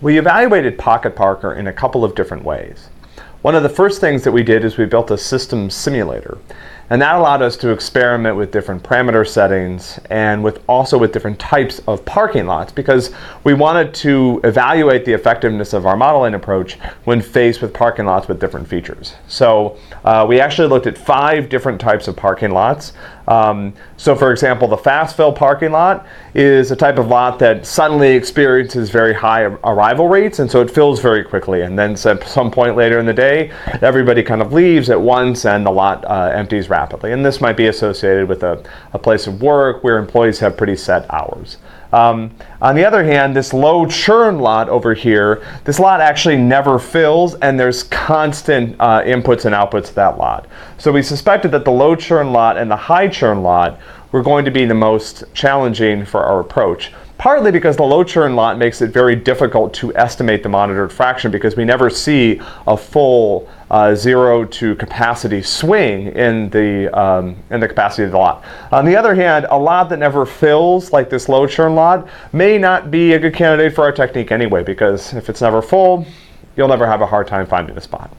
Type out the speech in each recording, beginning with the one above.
We evaluated Pocketparker in a couple of different ways. One of the first things that we did is we built a system simulator, and that allowed us to experiment with different parameter settings and also with different types of parking lots, because we wanted to evaluate the effectiveness of our modeling approach when faced with parking lots with different features. So we actually looked at 5 different types of parking lots. So for example, the fast fill parking lot is a type of lot that suddenly experiences very high arrival rates, and so it fills very quickly, and then at some point later in the day everybody kind of leaves at once and the lot empties rapidly. And this might be associated with a place of work where employees have pretty set hours. On the other hand, this low churn lot over here, this lot actually never fills, and there's constant inputs and outputs to that lot. So we suspected that the low churn lot and the high churn lot were going to be the most challenging for our approach. Partly because the low churn lot makes it very difficult to estimate the monitored fraction, because we never see a full 0 to capacity swing in the capacity of the lot. On the other hand, a lot that never fills, like this low churn lot, may not be a good candidate for our technique anyway, because if it's never full, you'll never have a hard time finding a spot.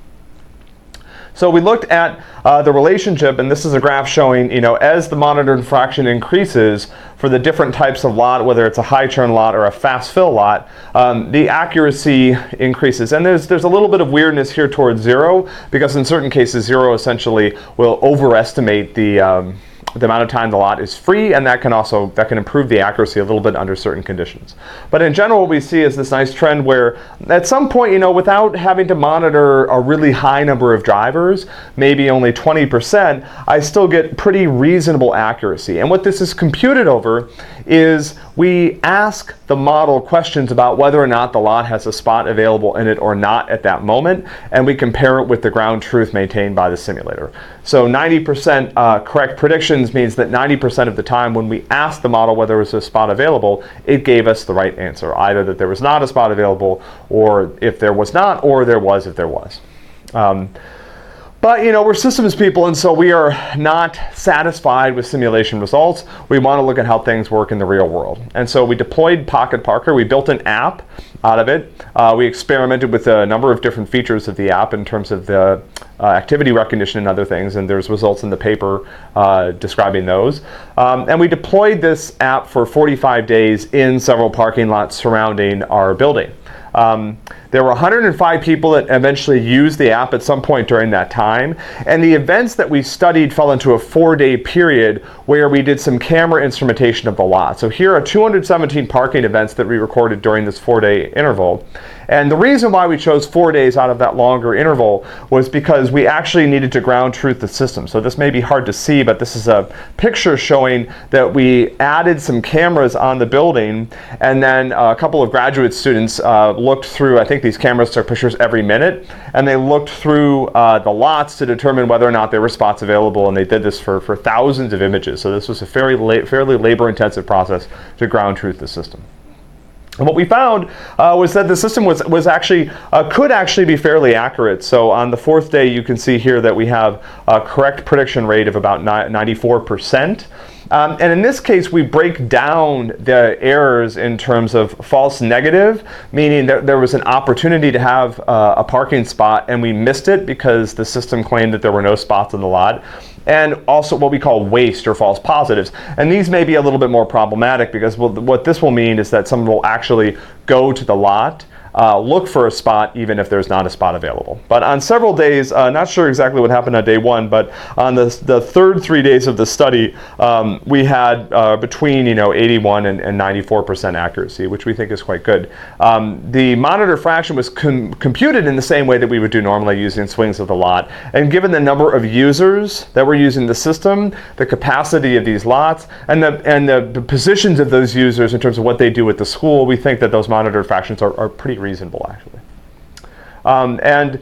So we looked at the relationship, and this is a graph showing, as the monitored fraction increases for the different types of lot, whether it's a high churn lot or a fast fill lot, the accuracy increases. And there's a little bit of weirdness here towards 0, because in certain cases 0 essentially will overestimate the amount of time the lot is free, and that can improve the accuracy a little bit under certain conditions. But in general, what we see is this nice trend where at some point, without having to monitor a really high number of drivers, maybe only 20%, I still get pretty reasonable accuracy. And what this is computed over is we ask the model questions about whether or not the lot has a spot available in it or not at that moment, and we compare it with the ground truth maintained by the simulator. So 90% correct predictions means that 90% of the time when we asked the model whether there was a spot available, it gave us the right answer, either that there was not a spot available, or if there was not, or there was if there was. But we're systems people, and so we are not satisfied with simulation results. We want to look at how things work in the real world. And so we deployed Pocketparker. We built an app out of it. We experimented with a number of different features of the app in terms of the activity recognition and other things, and there's results in the paper describing those. And we deployed this app for 45 days in several parking lots surrounding our building. There were 105 people that eventually used the app at some point during that time, and the events that we studied fell into a 4-day period where we did some camera instrumentation of the lot. So here are 217 parking events that we recorded during this 4-day interval. And the reason why we chose 4 days out of that longer interval was because we actually needed to ground truth the system. So this may be hard to see, but this is a picture showing that we added some cameras on the building, and then a couple of graduate students looked through, I think these cameras took pictures every minute, and they looked through the lots to determine whether or not there were spots available, and they did this for thousands of images. So this was a fairly labor-intensive process to ground truth the system. And what we found was that the system was actually could actually be fairly accurate. So on the 4th day, you can see here that we have a correct prediction rate of about 94%. And in this case, we break down the errors in terms of false negative, meaning that there was an opportunity to have a parking spot and we missed it because the system claimed that there were no spots in the lot. And also what we call waste or false positives. And these may be a little bit more problematic, because what this will mean is that someone will actually go to the lot, look for a spot even if there's not a spot available. But on several days, not sure exactly what happened on day 1, but on the third 3 days of the study, we had between 81 and 94% accuracy, which we think is quite good. The monitor fraction was computed in the same way that we would do normally, using swings of the lot. And given the number of users that were using the system, the capacity of these lots, and the positions of those users in terms of what they do at the school, we think that those monitor fractions are pretty reasonable, actually. And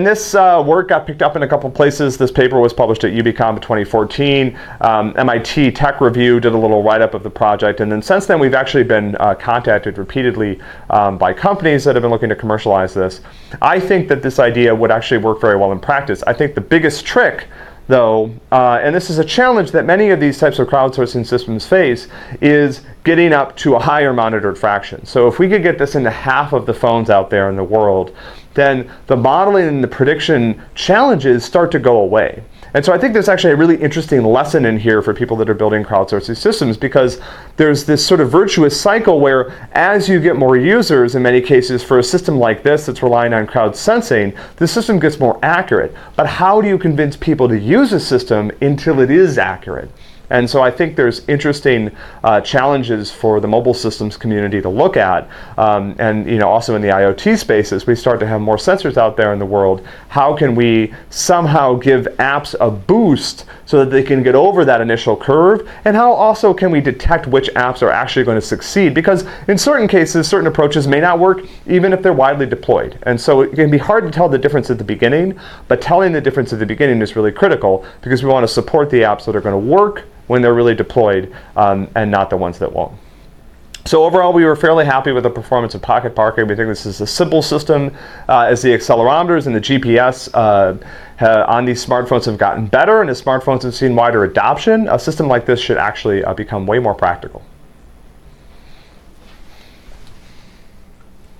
this work got picked up in a couple places. This paper was published at UBCOM in 2014. MIT Tech Review did a little write-up of the project, and then since then we've actually been contacted repeatedly by companies that have been looking to commercialize this. I think that this idea would actually work very well in practice. I think the biggest trick though, and this is a challenge that many of these types of crowdsourcing systems face, is getting up to a higher monitored fraction. So if we could get this into half of the phones out there in the world, then the modeling and the prediction challenges start to go away. And so I think there's actually a really interesting lesson in here for people that are building crowdsourcing systems, because there's this sort of virtuous cycle where as you get more users, in many cases for a system like this that's relying on crowd sensing, the system gets more accurate. But how do you convince people to use a system until it is accurate? And so I think there's interesting challenges for the mobile systems community to look at, and also in the IoT space, as we start to have more sensors out there in the world, how can we somehow give apps a boost so that they can get over that initial curve, and how also can we detect which apps are actually going to succeed? Because in certain cases, certain approaches may not work even if they're widely deployed. And so it can be hard to tell the difference at the beginning, but telling the difference at the beginning is really critical, because we want to support the apps that are going to work when they're really deployed, and not the ones that won't. So overall, we were fairly happy with the performance of Pocketparker. We think this is a simple system, as the accelerometers and the GPS on these smartphones have gotten better, and as smartphones have seen wider adoption, a system like this should actually become way more practical.